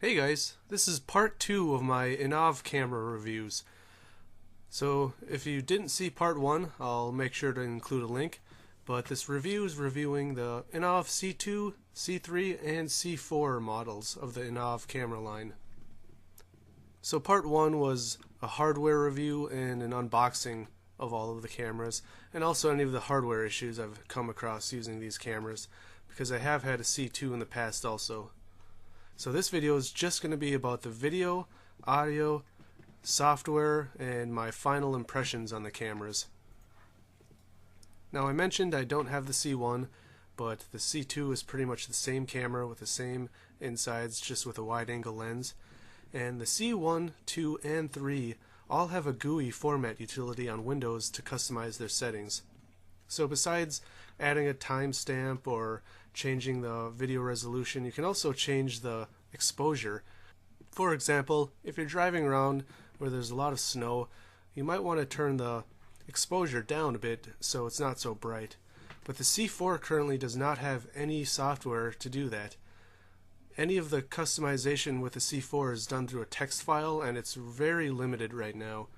Hey guys, this is part 2 of my Innovv camera reviews. So if you didn't see part 1, I'll make sure to include a link. But this review is reviewing the Innovv C2, C3, and C4 models of the Innovv camera line. So part 1 was a hardware review and an unboxing of all of the cameras, and also any of the hardware issues I've come across using these cameras, because I have had a C2 in the past also. So this video is just going to be about the video, audio, software, and my final impressions on the cameras. Now I mentioned I don't have the C1, but the C2 is pretty much the same camera with the same insides, just with a wide angle lens. And the C1, 2, and 3 all have a GUI format utility on Windows to customize their settings. So besides adding a timestamp or changing the video resolution, you can also change the exposure. For example, if you're driving around where there's a lot of snow, you might want to turn the exposure down a bit so it's not so bright. But the C4 currently does not have any software to do that. Any of the customization with the C4 is done through a text file, and it's very limited right now.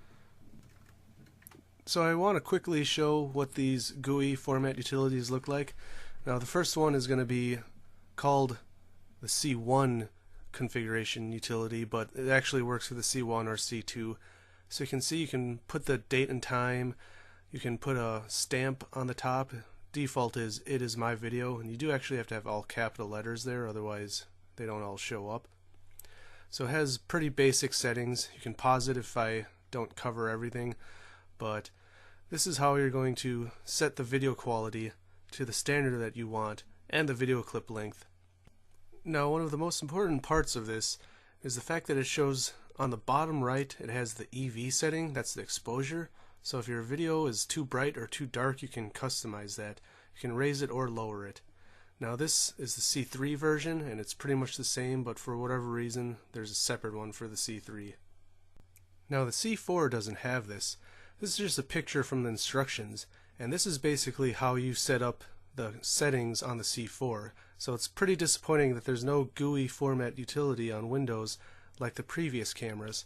So I want to quickly show what these GUI format utilities look like. Now the first one is going to be called the C1 configuration utility, but it actually works for the C1 or C2. So you can see you can put the date and time, you can put a stamp on the top. Default is "it is my video," and you do actually have to have all capital letters there, otherwise they don't all show up. So it has pretty basic settings. You can pause it if I don't cover everything, but this is how you're going to set the video quality to the standard that you want and the video clip length. Now, one of the most important parts of this is the fact that it shows on the bottom right, it has the EV setting, that's the exposure. So if your video is too bright or too dark, you can customize that. You can raise it or lower it. Now this is the C3 version, and it's pretty much the same, but for whatever reason, there's a separate one for the C3. Now the C4 doesn't have this. This is just a picture from the instructions, and this is basically how you set up the settings on the C4. So it's pretty disappointing that there's no GUI format utility on Windows like the previous cameras.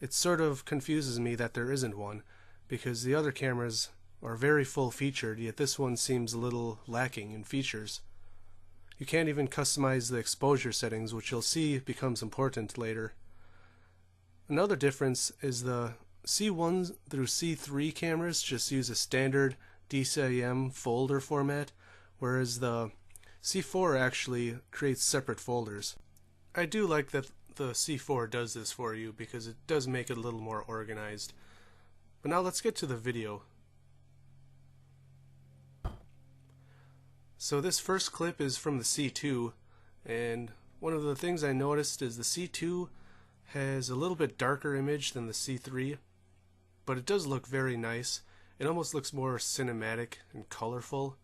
It sort of confuses me that there isn't one, because the other cameras are very full featured, yet this one seems a little lacking in features. You can't even customize the exposure settings, which you'll see becomes important later. Another difference is the C1 through C3 cameras just use a standard DCIM folder format, whereas the C4 actually creates separate folders. I do like that the C4 does this for you because it does make it a little more organized. But now let's get to the video. So this first clip is from the C2, and one of the things I noticed is the C2 has a little bit darker image than the C3, but it does look very nice. It almost looks more cinematic and colorful.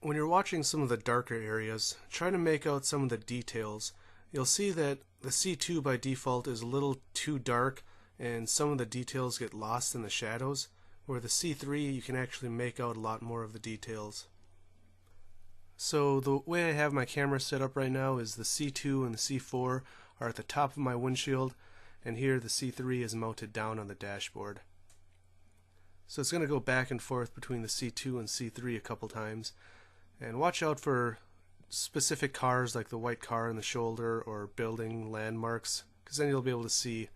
When you're watching some of the darker areas, try to make out some of the details. You'll see that the C2 by default is a little too dark, and some of the details get lost in the shadows, where the C3 you can actually make out a lot more of the details. So the way I have my camera set up right now is the C2 and the C4 are at the top of my windshield, and here the C3 is mounted down on the dashboard. So it's going to go back and forth between the C2 and C3 a couple times, and watch out for specific cars like the white car in the shoulder or building landmarks, because then you'll be able to see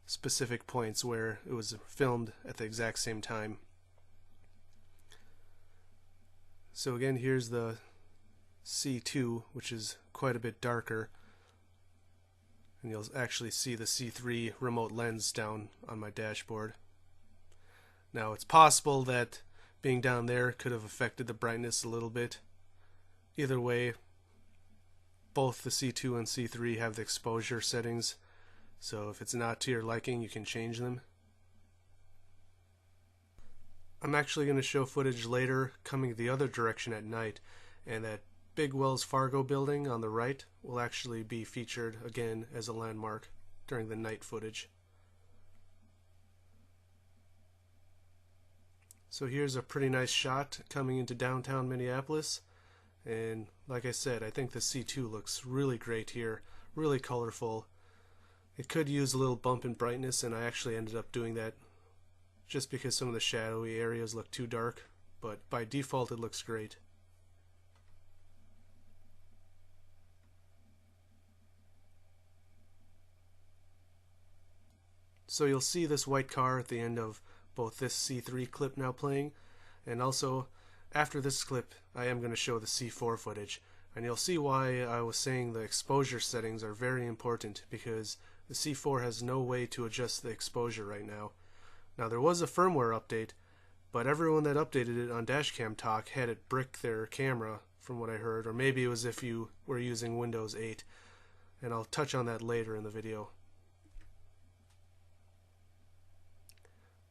specific points where it was filmed at the exact same time. So again, here's the C2, which is quite a bit darker, and you'll actually see the C3 remote lens down on my dashboard. Now it's possible that being down there could have affected the brightness a little bit. Either way, both the C2 and C3 have the exposure settings, so if it's not to your liking, you can change them. I'm actually going to show footage later coming the other direction at night, and that big Wells Fargo building on the right will actually be featured again as a landmark during the night footage. So here's a pretty nice shot coming into downtown Minneapolis, and like I said, I think the C2 looks really great here really colorful. It could use a little bump in brightness, and I actually ended up doing that just because some of the shadowy areas look too dark, but by default it looks great. So you'll see this white car at the end of both this C3 clip now playing, and also after this clip I am going to show the C4 footage, and you'll see why I was saying the exposure settings are very important, because the C4 has no way to adjust the exposure right now. Now there was a firmware update, but everyone that updated it on DashCamTalk had it brick their camera from what I heard, or maybe it was if you were using Windows 8, and I'll touch on that later in the video.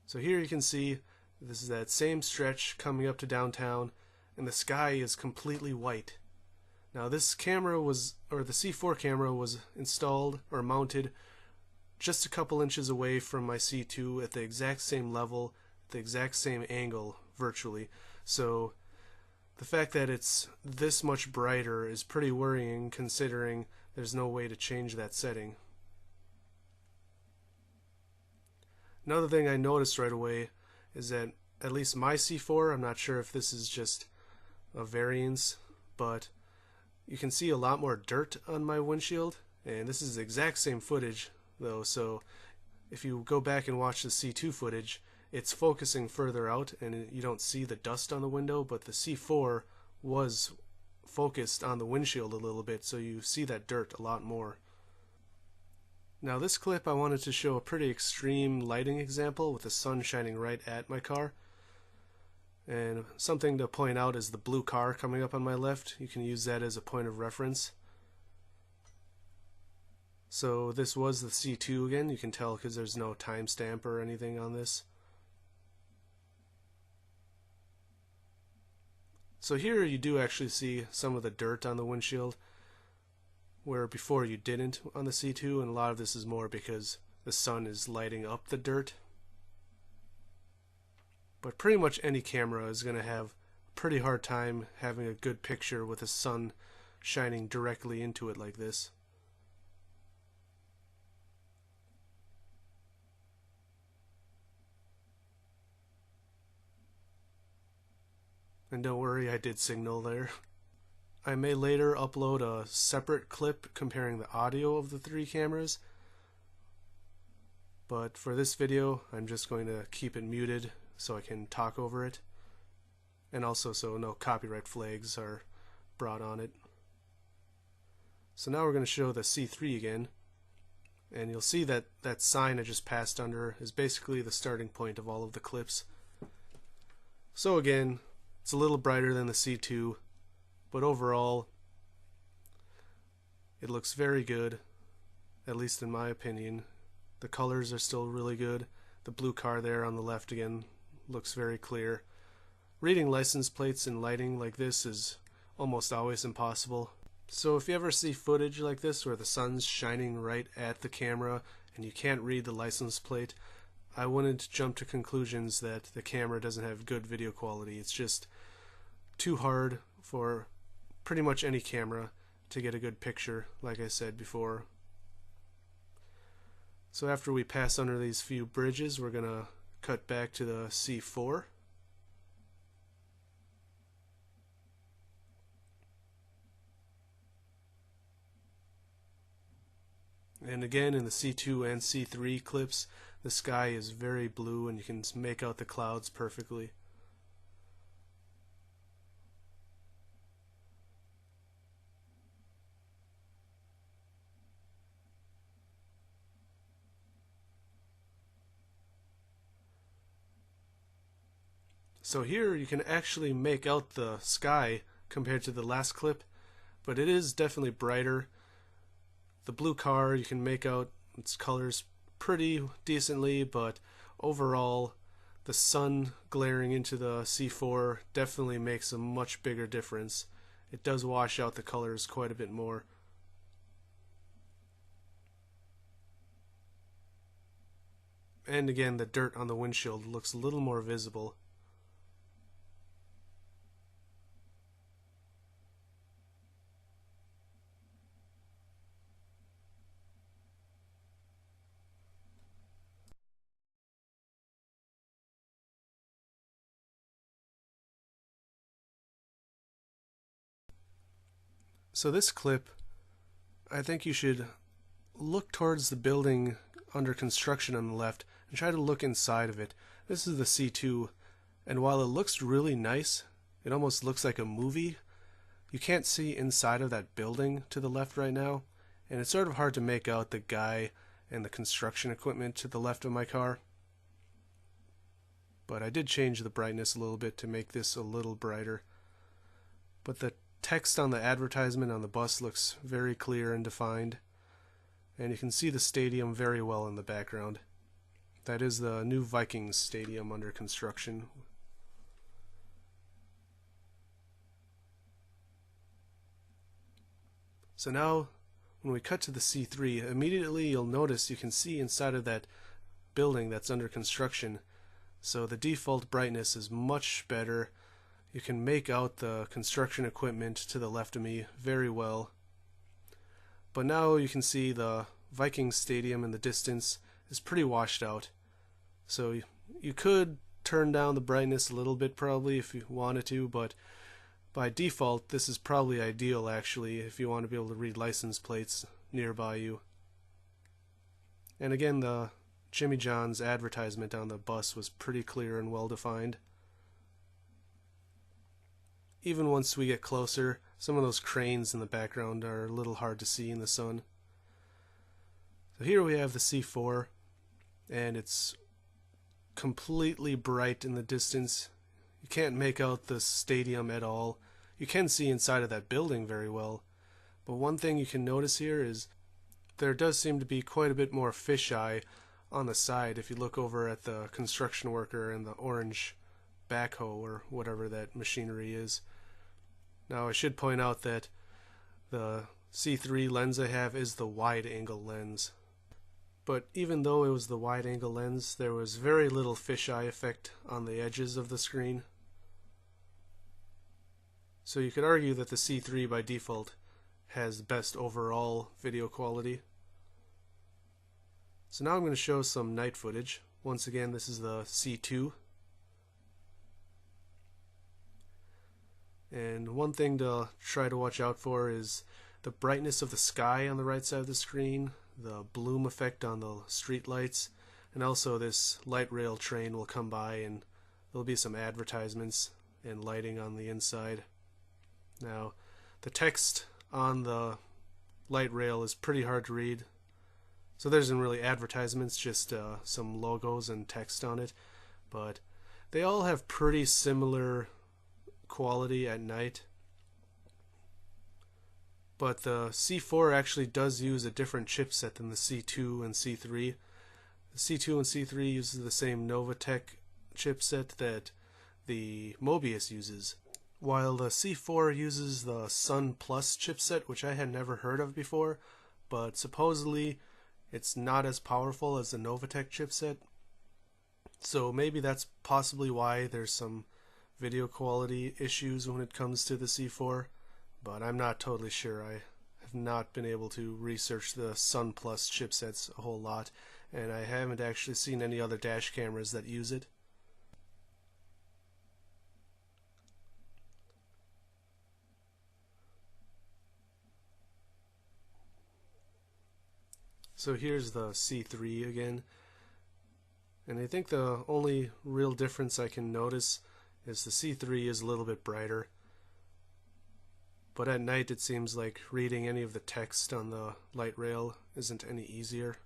So here you can see this is that same stretch coming up to downtown, and the sky is completely white. Now this camera was, or the C4 camera was installed or mounted just a couple inches away from my C2 at the exact same level, the exact same angle virtually. So the fact that it's this much brighter is pretty worrying, considering there's no way to change that setting. Another thing I noticed right away is that at least my C4, I'm not sure if this is just a variance, but you can see a lot more dirt on my windshield, and this is the exact same footage though, so if you go back and watch the C2 footage, it's focusing further out and you don't see the dust on the window, but the C4 was focused on the windshield a little bit, so you see that dirt a lot more. Now this clip I wanted to show a pretty extreme lighting example with the sun shining right at my car. And something to point out is the blue car coming up on my left. You can use that as a point of reference. So this was the C2 again, you can tell because there's no timestamp or anything on this. So here you do actually see some of the dirt on the windshield, where before you didn't on the C2, and a lot of this is more because the sun is lighting up the dirt. But pretty much any camera is going to have a pretty hard time having a good picture with the sun shining directly into it like this. And don't worry, I did signal there. I may later upload a separate clip comparing the audio of the three cameras, but for this video I'm just going to keep it muted so I can talk over it, and also so no copyright flags are brought on it. So now we're going to show the C3 again, and you'll see that that sign I just passed under is basically the starting point of all of the clips. So again, it's a little brighter than the C2, but overall it looks very good, at least in my opinion. The colors are still really good. The blue car there on the left again looks very clear. Reading license plates in lighting like this is almost always impossible. So if you ever see footage like this where the sun's shining right at the camera and you can't read the license plate, I wouldn't jump to conclusions that the camera doesn't have good video quality. It's just too hard for pretty much any camera to get a good picture, like I said before. So after we pass under these few bridges, we're gonna cut back to the C4. And again, in the C2 and C3 clips, the sky is very blue and you can make out the clouds perfectly. So here you can actually make out the sky compared to the last clip, but it is definitely brighter. The blue car, you can make out its colors pretty decently, but overall the sun glaring into the C4 definitely makes a much bigger difference. It does wash out the colors quite a bit more. And again, the dirt on the windshield looks a little more visible. So this clip, I think you should look towards the building under construction on the left and try to look inside of it. This is the C2, and while it looks really nice, it almost looks like a movie. You can't see inside of that building to the left right now, and it's sort of hard to make out the guy and the construction equipment to the left of my car. But I did change the brightness a little bit to make this a little brighter. But the text on the advertisement on the bus looks very clear and defined, and you can see the stadium very well in the background. That is the new Vikings stadium under construction. So now, when we cut to the C3, immediately you'll notice you can see inside of that building that's under construction. So the default brightness is much better. You can make out the construction equipment to the left of me very well. But now you can see the Vikings stadium in the distance is pretty washed out. So you could turn down the brightness a little bit probably if you wanted to, but by default this is probably ideal actually if you want to be able to read license plates nearby you. And again, the Jimmy John's advertisement on the bus was pretty clear and well defined. Even once we get closer, some of those cranes in the background are a little hard to see in the sun. So here we have the C4, and it's completely bright in the distance. You can't make out the stadium at all. You can see inside of that building very well, but one thing you can notice here is there does seem to be quite a bit more fisheye on the side if you look over at the construction worker and the orange backhoe or whatever that machinery is. Now I should point out that the C3 lens I have is the wide angle lens. But even though it was the wide angle lens, there was very little fisheye effect on the edges of the screen. So you could argue that the C3 by default has the best overall video quality. So now I'm going to show some night footage. Once again, this is the C2. And one thing to try to watch out for is the brightness of the sky on the right side of the screen, the bloom effect on the street lights, and also this light rail train will come by and there'll be some advertisements and lighting on the inside. Now, the text on the light rail is pretty hard to read, so there isn't really advertisements, just some logos and text on it, but they all have pretty similar quality at night. But the C4 actually does use a different chipset than the C2 and C3. The C2 and C3 uses the same Novatech chipset that the Mobius uses, while the C4 uses the Sun Plus chipset, which I had never heard of before, but supposedly it's not as powerful as the Novatech chipset. So maybe that's possibly why there's some video quality issues when it comes to the C4. But I'm not totally sure. I have not been able to research the Sun Plus chipsets a whole lot, and I haven't actually seen any other dash cameras that use it. So here's the C3 again, and I think the only real difference I can notice is the C3 is a little bit brighter. But at night it seems like reading any of the text on the light rail isn't any easier.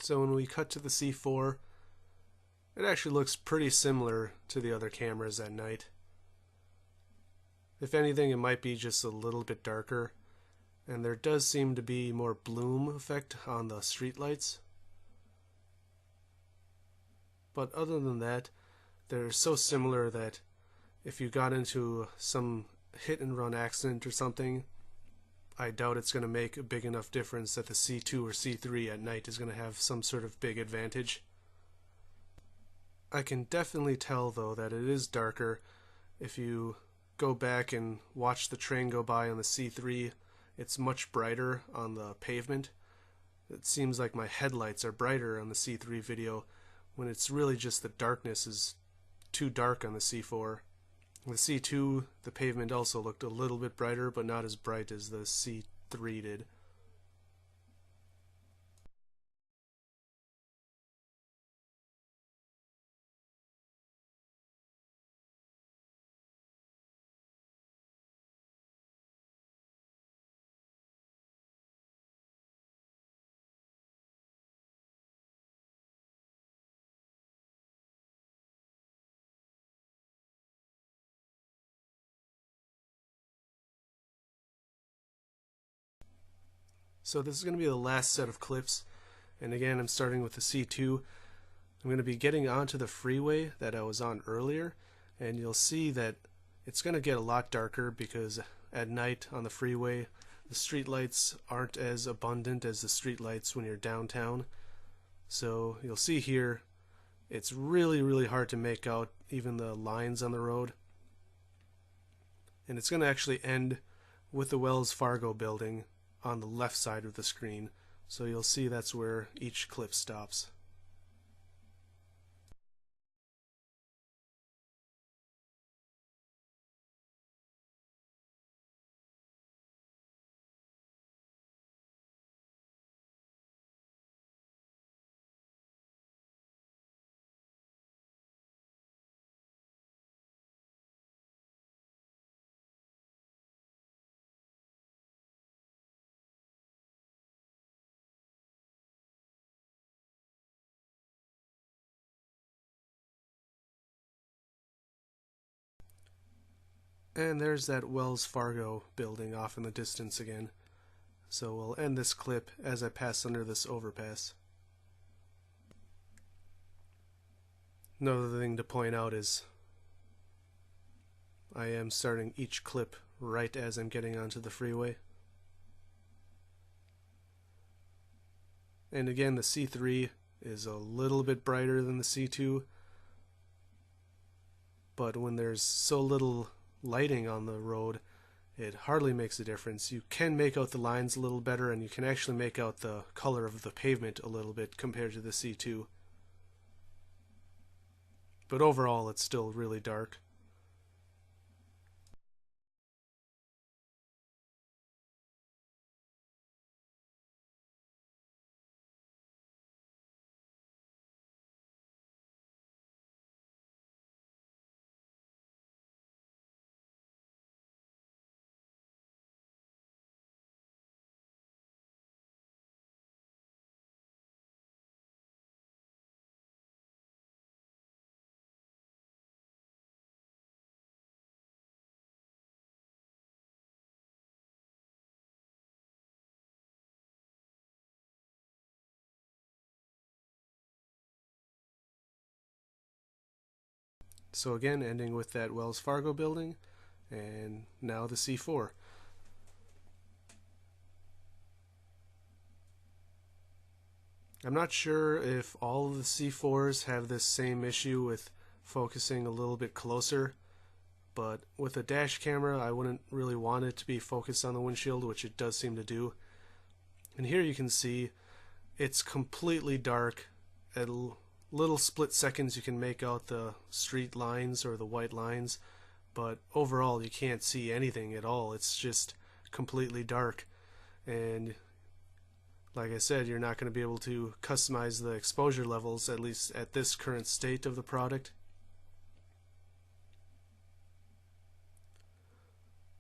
So when we cut to the C4, it actually looks pretty similar to the other cameras at night. If anything, it might be just a little bit darker, and there does seem to be more bloom effect on the street lights. But other than that, they're so similar that if you got into some hit and run accident or something, I doubt it's going to make a big enough difference that the C2 or C3 at night is going to have some sort of big advantage. I can definitely tell though that it is darker. If you go back and watch the train go by on the C3, it's much brighter on the pavement. It seems like my headlights are brighter on the C3 video when it's really just the darkness is too dark on the C4. The C2, the pavement also looked a little bit brighter, but not as bright as the C3 did. So this is going to be the last set of clips, and again I'm starting with the C2. I'm going to be getting onto the freeway that I was on earlier, and you'll see that it's going to get a lot darker because at night on the freeway the street lights aren't as abundant as the street lights when you're downtown. So you'll see here it's really hard to make out even the lines on the road, and it's going to actually end with the Wells Fargo building on the left side of the screen, so you'll see that's where each clip stops. And there's that Wells Fargo building off in the distance again. So we'll end this clip as I pass under this overpass. Another thing to point out is I am starting each clip right as I'm getting onto the freeway. And again, the C3 is a little bit brighter than the C2, but when there's so little lighting on the road, it hardly makes a difference. You can make out the lines a little better, and you can actually make out the color of the pavement a little bit compared to the C2. But overall, it's still really dark. So again, ending with that Wells Fargo building, and now the C4. I'm not sure if all of the C4s have this same issue with focusing a little bit closer, but with a dash camera I wouldn't really want it to be focused on the windshield, which it does seem to do. And here you can see it's completely dark. At little split seconds you can make out the street lines or the white lines, but overall you can't see anything at all. It's just completely dark, and like I said, you're not going to be able to customize the exposure levels, at least at this current state of the product.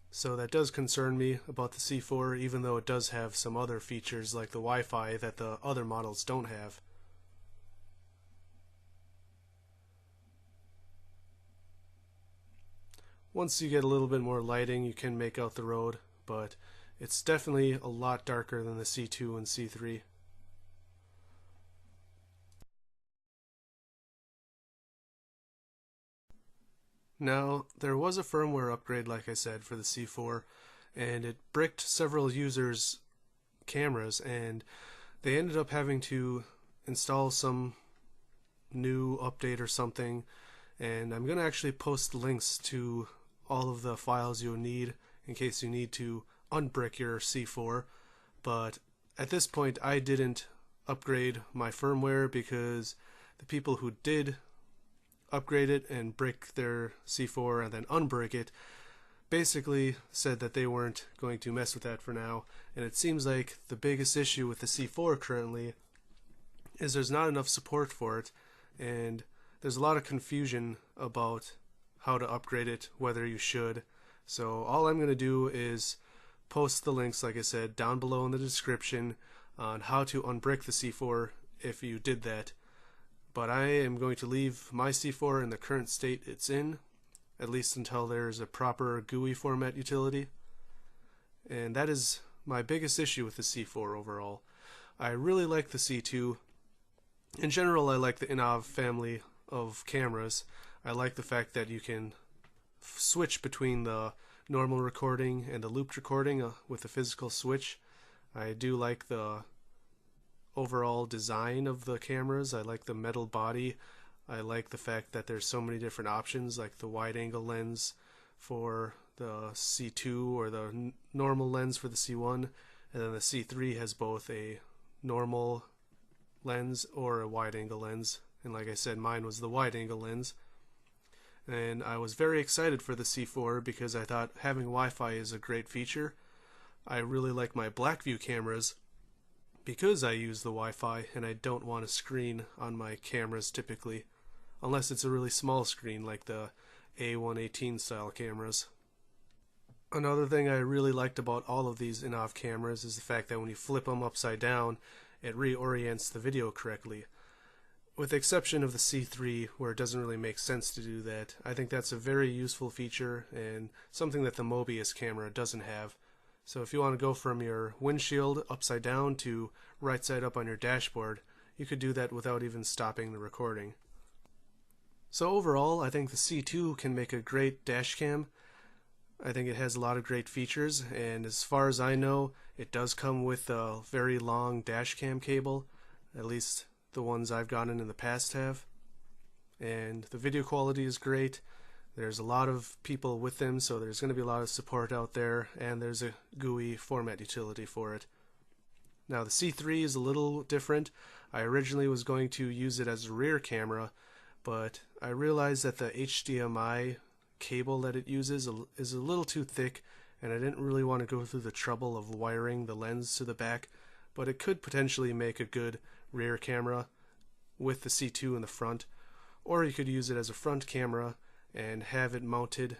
So that does concern me about the C4, even though it does have some other features like the Wi-Fi that the other models don't have. Once you get a little bit more lighting, you can make out the road, but it's definitely a lot darker than the C2 and C3. Now, there was a firmware upgrade, like I said, for the C4, and it bricked several users' cameras, and they ended up having to install some new update or something, and I'm going to actually post links to all of the files you'll need in case you need to unbrick your C4. But at this point I didn't upgrade my firmware because the people who did upgrade it and brick their C4 and then unbrick it basically said that they weren't going to mess with that for now. And it seems like the biggest issue with the C4 currently is there's not enough support for it, and there's a lot of confusion about how to upgrade it, whether you should. So all I'm going to do is post the links, like I said, down below in the description on how to unbrick the C4 if you did that. But I am going to leave my C4 in the current state it's in, at least until there's a proper GUI format utility. And that is my biggest issue with the C4 overall. I really like the C2. In general, I like the Innovv family of cameras. I like the fact that you can switch between the normal recording and the looped recording with a physical switch. I do like the overall design of the cameras. I like the metal body. I like the fact that there's so many different options, like the wide angle lens for the C2 or the normal lens for the C1, and then the C3 has both a normal lens or a wide angle lens, and like I said, mine was the wide angle lens. And I was very excited for the C4 because I thought having Wi-Fi is a great feature. I really like my Blackview cameras because I use the Wi-Fi, and I don't want a screen on my cameras typically, unless it's a really small screen like the A118 style cameras. Another thing I really liked about all of these Innovv cameras is the fact that when you flip them upside down, it reorients the video correctly. With the exception of the C3, where it doesn't really make sense to do that, I think that's a very useful feature and something that the Mobius camera doesn't have. So if you want to go from your windshield upside down to right side up on your dashboard, you could do that without even stopping the recording. So overall, I think the C2 can make a great dash cam. I think it has a lot of great features, and as far as I know, it does come with a very long dash cam cable, at least the ones I've gotten in the past have. And the video quality is great. There's a lot of people with them, so there's going to be a lot of support out there, and there's a GUI format utility for it. Now the C3 is a little different. I originally was going to use it as a rear camera, but I realized that the HDMI cable that it uses is a little too thick, and I didn't really want to go through the trouble of wiring the lens to the back, but it could potentially make a good rear camera with the C2 in the front, or you could use it as a front camera and have it mounted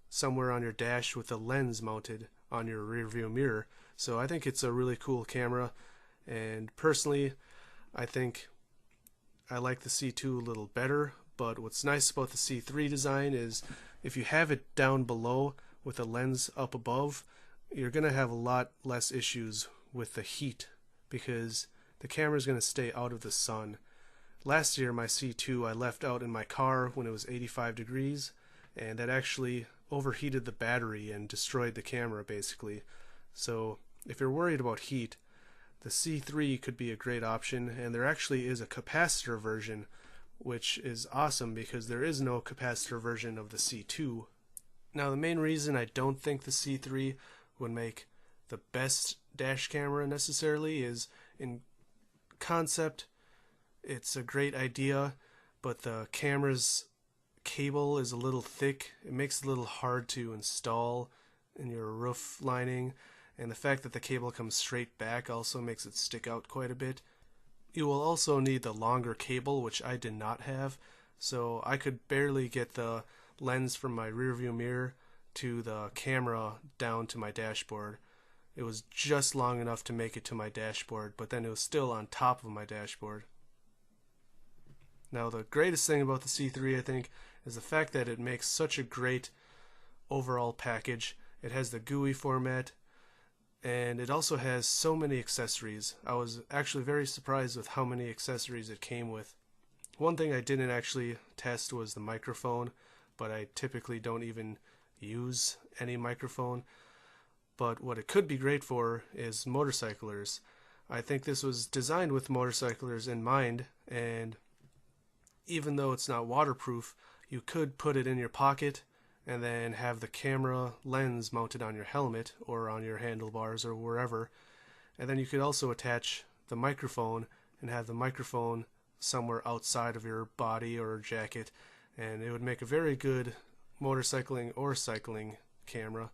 somewhere on your dash with the lens mounted on your rear view mirror. So I think it's a really cool camera, and personally I think I like the C2 a little better, but what's nice about the C3 design is if you have it down below with a lens up above, you're going to have a lot less issues with the heat because the camera is going to stay out of the sun. Last year my C2 I left out in my car when it was 85 degrees, and that actually overheated the battery and destroyed the camera basically. So if you're worried about heat, the C3 could be a great option, and there actually is a capacitor version, which is awesome because there is no capacitor version of the C2. Now the main reason I don't think the C3 would make the best dash camera necessarily is in concept. It's a great idea, but the camera's cable is a little thick. It makes it a little hard to install in your roof lining, and the fact that the cable comes straight back also makes it stick out quite a bit. You will also need the longer cable, which I did not have, so I could barely get the lens from my rear view mirror to the camera down to my dashboard. It was just long enough to make it to my dashboard, but then it was still on top of my dashboard. Now the greatest thing about the C3, I think, is the fact that it makes such a great overall package. It has the GUI format, and it also has so many accessories. I was actually very surprised with how many accessories it came with. One thing I didn't actually test was the microphone, but I typically don't even use any microphone. But what it could be great for is motorcyclers. I think this was designed with motorcyclers in mind, and even though it's not waterproof, you could put it in your pocket and then have the camera lens mounted on your helmet or on your handlebars or wherever. And then you could also attach the microphone and have the microphone somewhere outside of your body or jacket, and it would make a very good motorcycling or cycling camera.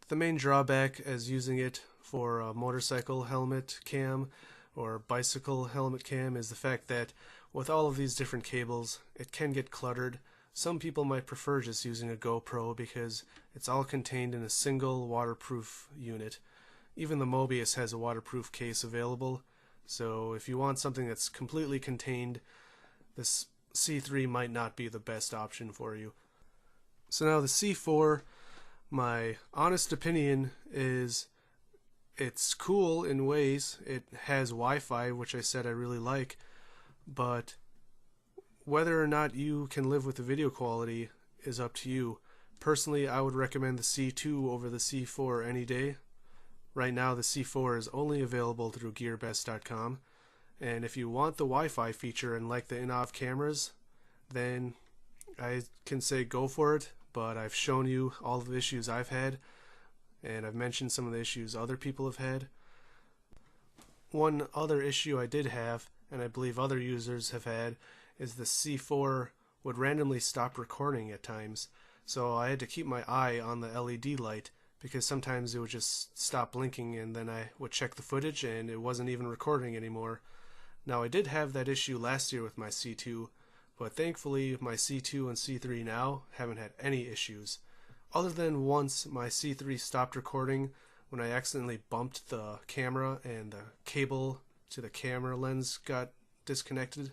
The main drawback as using it for a motorcycle helmet cam or bicycle helmet cam is the fact that with all of these different cables, it can get cluttered. Some people might prefer just using a GoPro because it's all contained in a single waterproof unit. Even the Mobius has a waterproof case available, so if you want something that's completely contained, this C3 might not be the best option for you. So now the C4, my honest opinion is it's cool in ways. It has Wi-Fi, which I said I really like, but whether or not you can live with the video quality is up to you. Personally, I would recommend the C2 over the C4 any day. Right now the C4 is only available through GearBest.com, and if you want the Wi-Fi feature and like the Innovv cameras, then I can say go for it, but I've shown you all the issues I've had, and I've mentioned some of the issues other people have had. One other issue I did have, and I believe other users have had, is the C4 would randomly stop recording at times, so I had to keep my eye on the LED light because sometimes it would just stop blinking and then I would check the footage and it wasn't even recording anymore. Now I did have that issue last year with my C2, but thankfully my C2 and C3 now haven't had any issues. Other than once my C3 stopped recording when I accidentally bumped the camera and the cable to the camera lens got disconnected,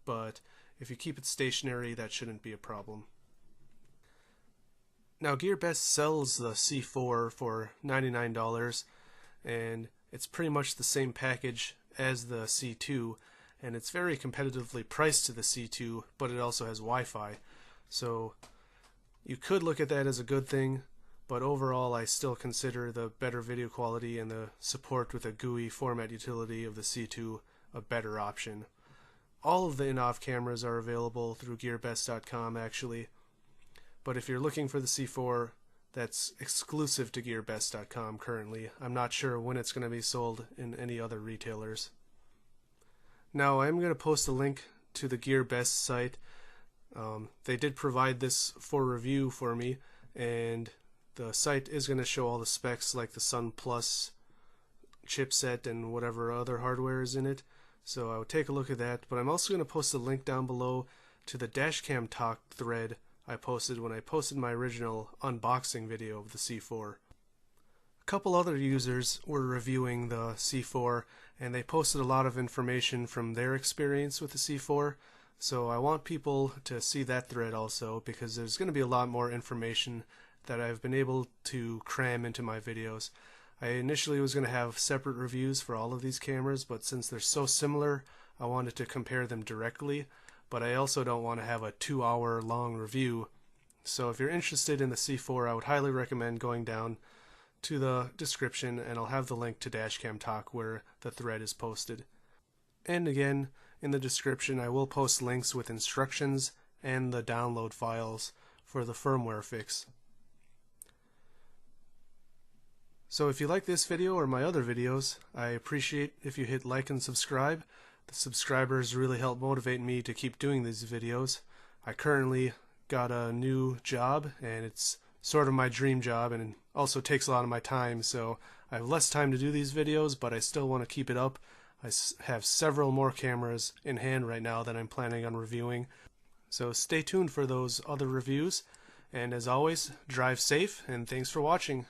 but if you keep it stationary, that shouldn't be a problem. Now GearBest sells the C4 for $99, and it's pretty much the same package as the C2, and it's very competitively priced to the C2, but it also has Wi-Fi. So you could look at that as a good thing, but overall I still consider the better video quality and the support with a GUI format utility of the C2 a better option. All of the Innovv cameras are available through GearBest.com actually, but if you're looking for the C4, that's exclusive to GearBest.com currently. I'm not sure when it's going to be sold in any other retailers. Now I'm going to post a link to the GearBest site. They did provide this for review for me, and the site is going to show all the specs like the Sun Plus chipset and whatever other hardware is in it. So I would take a look at that, but I'm also going to post a link down below to the DashCamTalk thread I posted when I posted my original unboxing video of the C4. A couple other users were reviewing the C4, and they posted a lot of information from their experience with the C4, so I want people to see that thread also, because there's going to be a lot more information that I've been able to cram into my videos. I initially was going to have separate reviews for all of these cameras, but since they're so similar, I wanted to compare them directly, but I also don't want to have a 2-hour long review. So if you're interested in the C4, I would highly recommend going down to the description, and I'll have the link to DashCamTalk where the thread is posted. And again, in the description I will post links with instructions and the download files for the firmware fix. So if you like this video or my other videos, I appreciate if you hit like and subscribe. The subscribers really help motivate me to keep doing these videos. I currently got a new job, and it's sort of my dream job, and it also takes a lot of my time, so I have less time to do these videos, but I still want to keep it up. I have several more cameras in hand right now that I'm planning on reviewing, so stay tuned for those other reviews, and as always, drive safe, and thanks for watching.